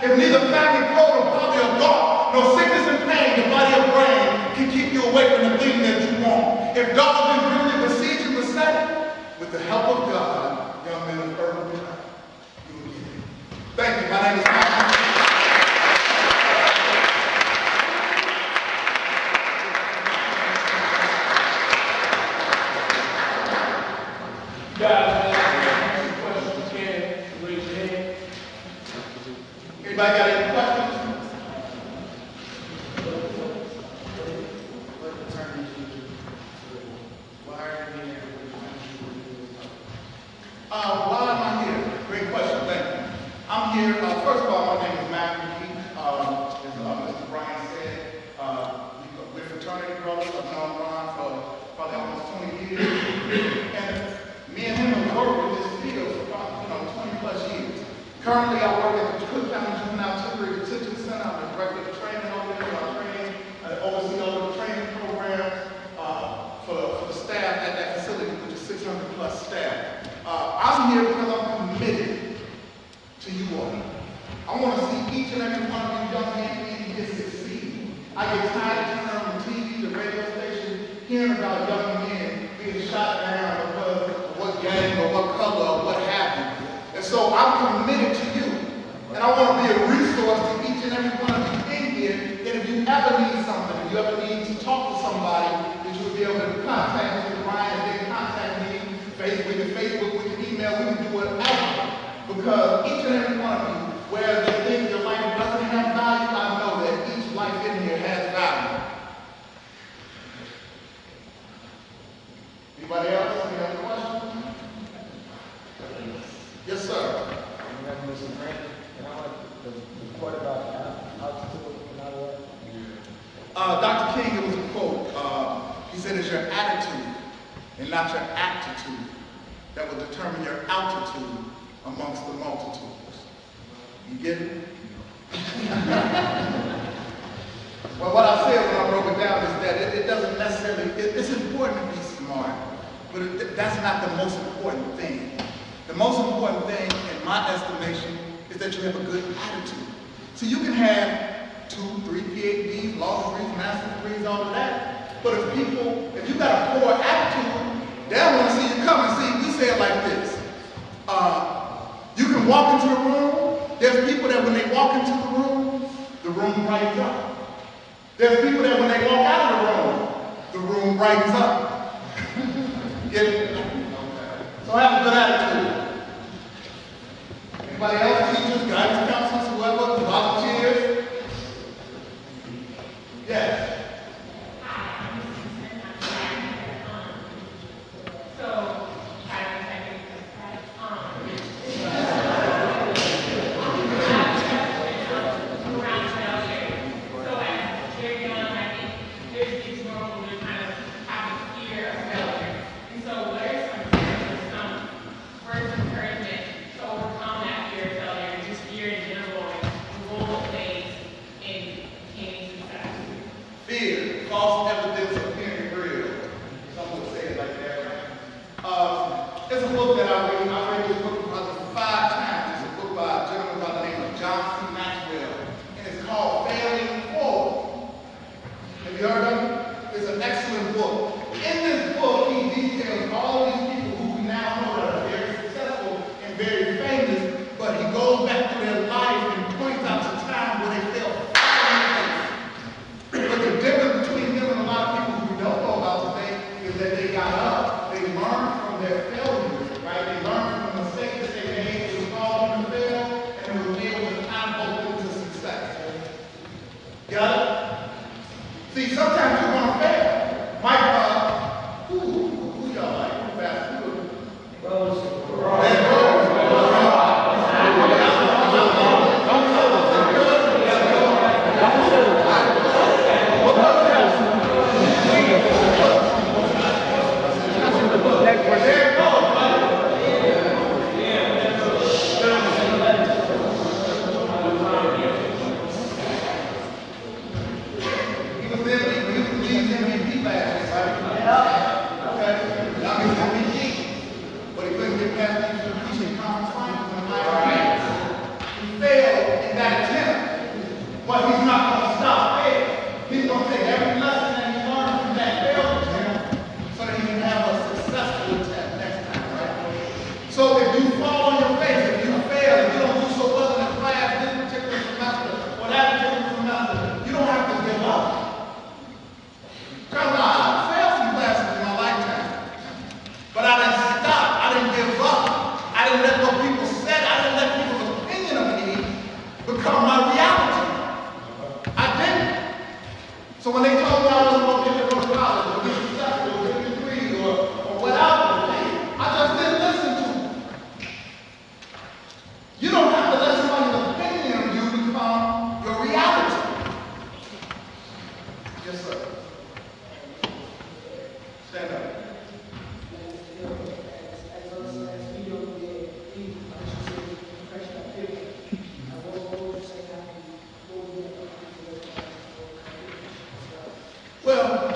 If neither family, cold, or poverty or dark, no sickness and pain, the body or brain can keep you away from the thing that you want. If God then really besiege you with Satan, with the help of God, young men of earth will come. You will get it. Thank you. My name is Mack. Anybody got any questions? Why am I here? Great question, thank you. I'm here, first of all, my name is Mack. As Mr. Brian said, we're fraternity brothers. I've known Ron for probably almost 20 years. And me and him have worked with this field for about 20 plus years. Currently, I work at the Cook County Juvenile Temporary Detention Center. I'm the director of training over there. I oversee all the training programs for the staff at that facility, which is 600 plus staff. I'm here because I'm committed to you all. I want to see each and every one of you young men get succeed. I get tired of turning on the TV, the radio station, hearing about young men being shot down because of what gang or what color or what have you. And so I'm committed to you. And I want to be a resource to each and every one of you in here that if you ever need something, if you ever need to talk to somebody, that you would be able to contact Mr. Ryan, and then contact me, we can Facebook, we can email, we can do whatever. Because each and every one of you, where they think your life doesn't have value, I know that each life in here has value. Anybody else? Any other questions? Yes, sir. Dr. King, it was a quote. He said, it's your attitude and not your aptitude that will determine your altitude amongst the multitudes. You get it? Well, what I said when I broke it down is that it doesn't necessarily, it's important to be smart, but that's not the most important thing. The most important thing, in my estimation, is that you have a good attitude. So you can have 2, 3 PhDs, law degrees, master's degrees, all of that. But if you got a poor attitude, they don't want to see you coming. See, we say it like this. You can walk into the room. There's people that when they walk into the room brightens up. There's people that when they walk out of the room brightens up. Get it? So have a good attitude. Anybody else? Teachers, guidance counselors, whoever, volunteers? Yes. Words of encouragement to overcome that fear of failure and just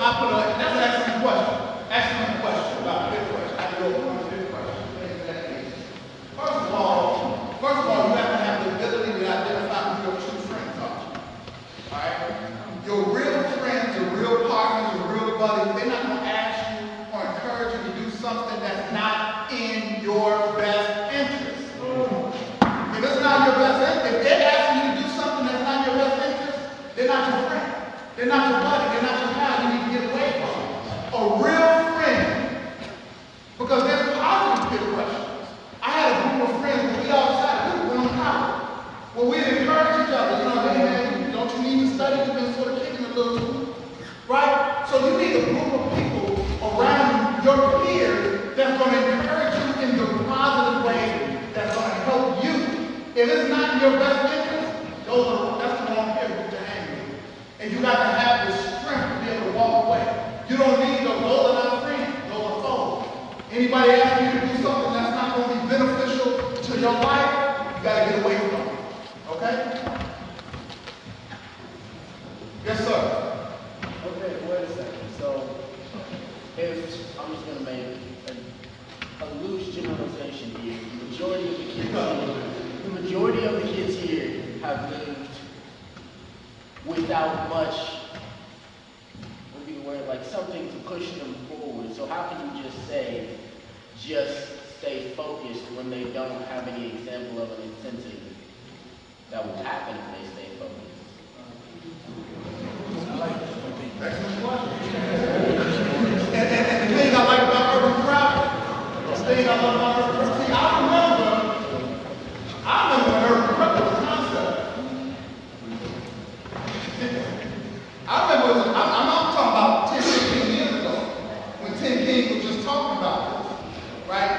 that's an excellent question. Excellent question. About a good question. I go on a good question. First of all, you have to have the ability to identify who your true friends are. All right? Your real friends, your real partners, your real buddies, they're not going to ask you or encourage you to do something that's not in your best interest. If it's not your best interest, if they're asking you to do something that's not in your best interest, they're not your friend. They're not your buddy. They're not your pal. You need to get away from them. A real friend, because there's positive peer pressure. I had a group of friends when we outside, we were on college. Well, we'd encourage each other, hey man, don't you need to study? You've been sort of kicking a little too. Right? So you need a group of people around your peers that's going to encourage you in the positive way that's going to help you. If it's not in your best interest, that's the wrong peer group to hang with. And you got to have the strength to be able to walk away. You don't need those are not friends, those are foes. Anybody asking you to do something that's not going to be beneficial to your life, you got to get away from it. Okay? Yes, sir. Okay, wait a second. So, if I'm just going to make a loose generalization here, the majority of the kids here have lived without much, what would be the word, like something to push them forward. So how can you just say, just stay focused when they don't have any example of an incentive that will happen if they stay focused? Excellent question. And the thing I like about urban prep, the thing I love about urban prep, see, I remember when urban prep was a concept. I'm talking about 10, 15 years ago, when Tim King was just talking about this, right?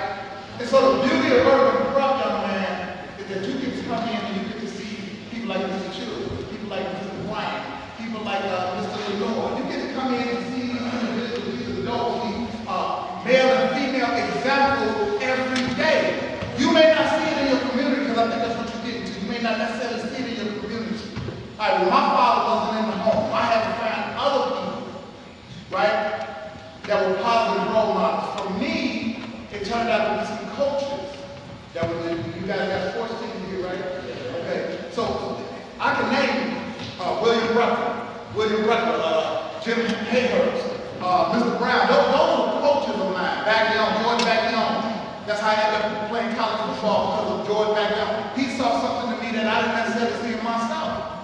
And so the beauty of urban prep, young man, is that you get to come in and you get to see people like Mr. Chills, people like Mr. Bryant, people like Mr. Lenore. You get to come in and see these individuals, these adults, these male and female examples every day. You may not see it in your community, because I think that's what you're getting to. You may not necessarily see it in your community. All right, when my father wasn't in the home, I had to find other people, right, that were positive role models. For me, it turned out to be some coaches that were, you guys got sports teams here, right? Okay, so I can name William Rucker, Jim Hayhurst, Mr. Brown. Those were coaches of mine, George Baglione. That's how I ended up playing college football, because of George Baglione. He saw something in me that I didn't necessarily see in myself.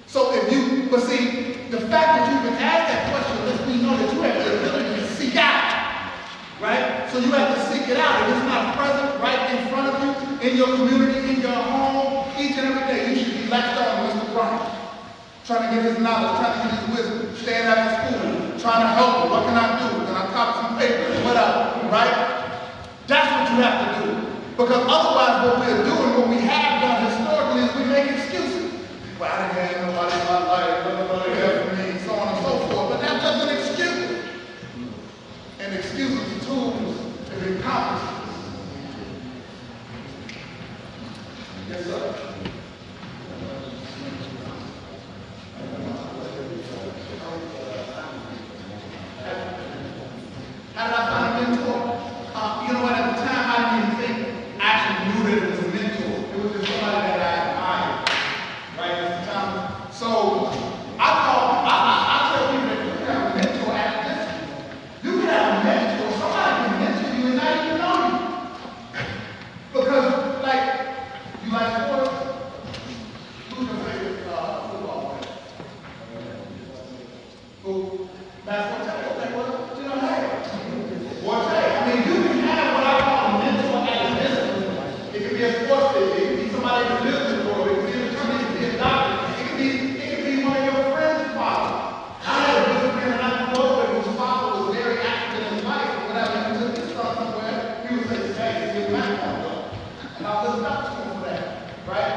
So but see, the fact that you can ask that question lets me know that you have the ability to seek out, right? So you have to seek it out. If it's not present right in front of you, in your community, in your home, each and every day, you should be latched on to Mr. Bryant. Trying to get his knowledge, trying to get his wisdom, staying after school, trying to help him. What can I do? Can I copy some paper? Whatever, right? That's what you have to do. Because otherwise what we're doing, what we have done historically, is we make excuses. Well, I didn't have nobody in my life, nobody there for me, so on and so forth. But that's just an excuse. And excuses are tools to be accomplishments. Yes, sir. How did I find a mentor? You know what, at the time I didn't even think I actually knew that it was a mentor. It was just somebody that I admired. Right, Mr. Thomas? So I tell people that you can have a mentor at a distance. You can have a mentor, somebody can mentor you and not even know you. Because, like, you like sports? Who's your favorite football player? Who? Basketball? Okay, well, you know, hey. I mean, you can have what I call a mentor at a distance. It can be a sports figure, it can be somebody in the business world, it can be an attorney, it can be a doctor, it can be one of your friends' father. I had a good friend and I grew up with whose father was very active in his life, but whenever he took his son somewhere, he would say, hey, get Mack on though. And I listened up to him for that, right?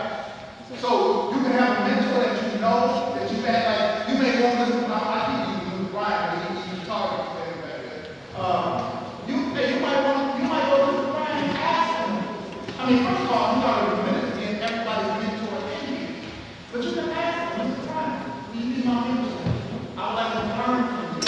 So you can have a mentor that you know, that you had, like, you may want to listen to, I keep using Brian, but he's talking to him back there. You might go to Mr. Brian and ask him. I mean, first of all, he's already committed to being everybody's mentor in here. But you can ask him, Mr. Brian, will you be my mentor? I would like to learn from you.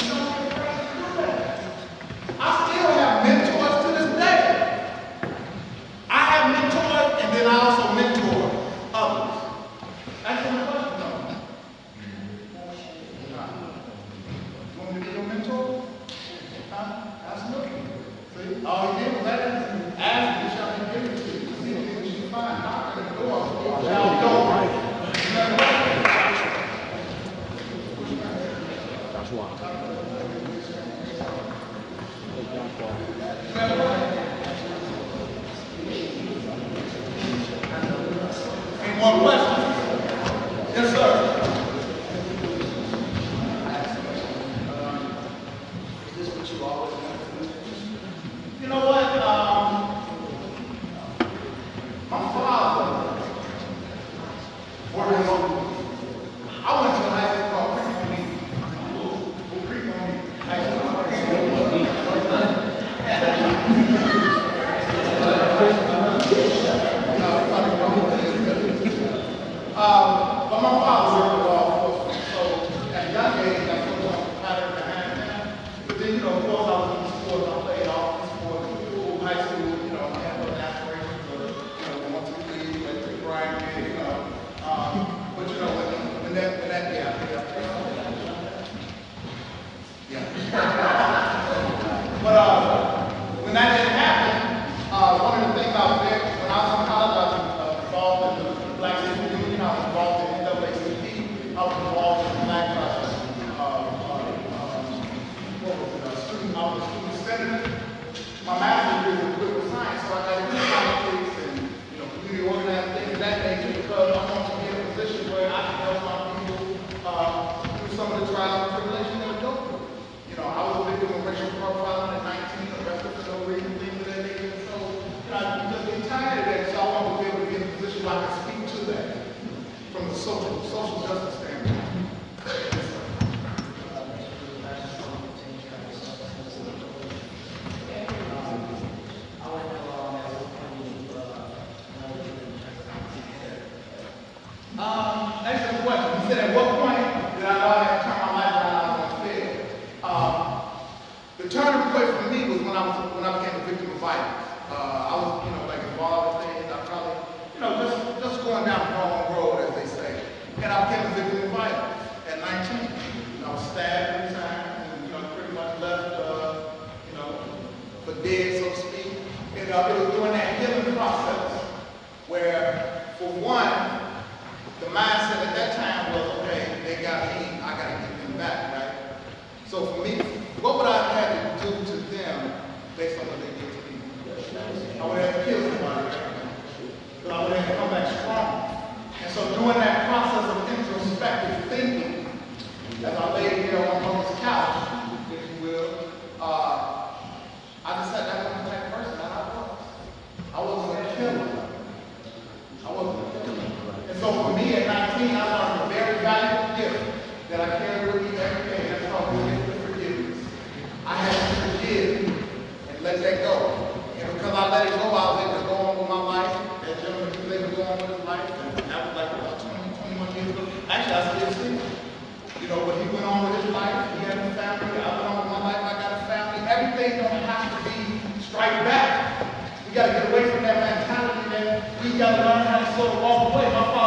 Any more questions? Yes, sir. Is this what you always want to do? You know what? My father worked on. I went to a high school called Creek on Me High School. But my father worked with law enforcement, so at a young age, I put on pattern behind him. But then, of course, I was in sports. I played offense, sports, high school. I had other aspirations of, want to be lead, like Rick Bryant did, But when that But when that didn't happen, one of the things I was there, when I was in college, I was involved in the Black Student Union, I was involved in NAACP, I was involved in the Mack, I was a student senator. My master's degree was in political science, so I got into politics and community organizing things of that nature because I wanted to be in a position where I could help my people through some of the trials and tribulations they would go through. I was a victim of racial profiling at 19, arrested for no reason, things of that nature. So, I just get tired of that, so I want to be able to be in a position where I can speak to that from a social justice standpoint. Excellent question. You said at what point did I know I had to turn my life around and I was going to fail? The turning point for me was when I became a victim of violence. I was, involved in things. I probably, just going down the wrong road, as they say. And I became a victim of violence at 19. I was stabbed 3 times and, pretty much left, for dead, so to speak. And it was during that healing process where, for one, the mindset at that time was, okay, they got me, I got to get them back, right? So for me, what would I have had to do to them based on what they did to me? I would have killed somebody, right? But I would have come back strong. And so during that process of introspective thinking, as I laid here on mother's couch, if you will, I decided that wasn't the type of person that I was. I wasn't a killer. I wasn't a killer. And so for me at 19, I learned a very valuable gift that I carry with me every day. That's called the gift of forgiveness. I had to forgive and let that go. And because I let it go, I was able to go on with my life. That gentleman was able to go on with his life. And that was like about 20, 21 years ago. Actually, I still single. But he went on with his life. He had a family. I went on with my life. I got a family. Everything don't